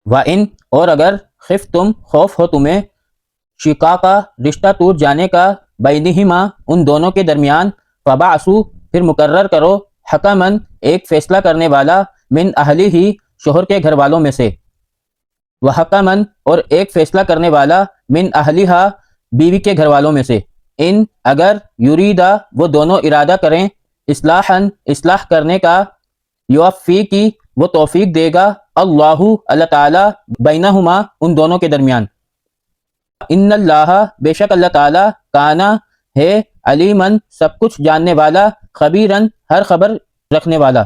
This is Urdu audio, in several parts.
وَإِن اور اگر خفتم خوف ہو تمہیں شقاقا رشتہ ٹوٹ جانے کا بینہما ان دونوں کے درمیان فبعثوا پھر مقرر کرو حکمن ایک فیصلہ کرنے والا من اہلہ شوہر کے گھر والوں میں سے وحکمن اور ایک فیصلہ کرنے والا من اہلہا بیوی کے گھر والوں میں سے ان اگر یریدا وہ دونوں ارادہ کریں اصلاح کرنے کا یوفی کی وہ توفیق دے گا اللہ تعالی بینہما ان دونوں کے درمیان ان اللہ بے شک اللہ تعالی کانا ہے علیمن سب کچھ جاننے والا خبیرن ہر خبر رکھنے والا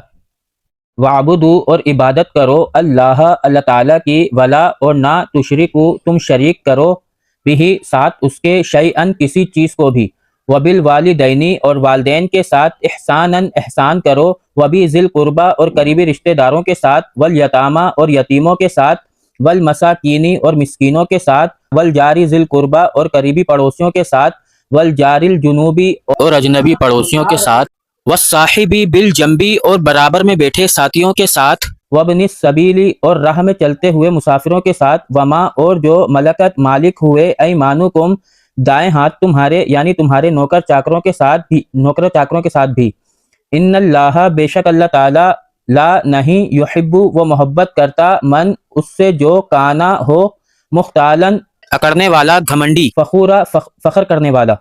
وعبدو اور عبادت کرو اللہ تعالیٰ کی ولا اور نہ تشرکو تم شریک کرو بھی ساتھ اس کے شیئن کسی چیز کو بھی وبالوالدینی اور والدین کے ساتھ احساناً احسان کرو وبی ذی القربہ اور قریبی رشتہ داروں کے ساتھ والیتامہ اور یتیموں کے ساتھ والمساکینی اور مسکینوں کے ساتھ والجاری ذی القربہ اور قریبی پڑوسیوں کے ساتھ والجاری الجنوبی اور اجنبی پڑوسیوں کے ساتھ والصاحبی بالجنبی اور برابر میں بیٹھے ساتھیوں کے ساتھ وابن السبیلی اور راہ میں چلتے ہوئے مسافروں کے ساتھ وما اور جو ملکت مالک ہوئے ایمانکم دائیں ہاتھ تمہارے یعنی تمہارے نوکر چاکروں کے ساتھ بھی ان اللہ بے شک اللہ تعالی لا نہیں یحب وہ محبت کرتا من اس سے جو کانا ہو مختالن اکڑنے والا گھمنڈی فخورا فخر کرنے والا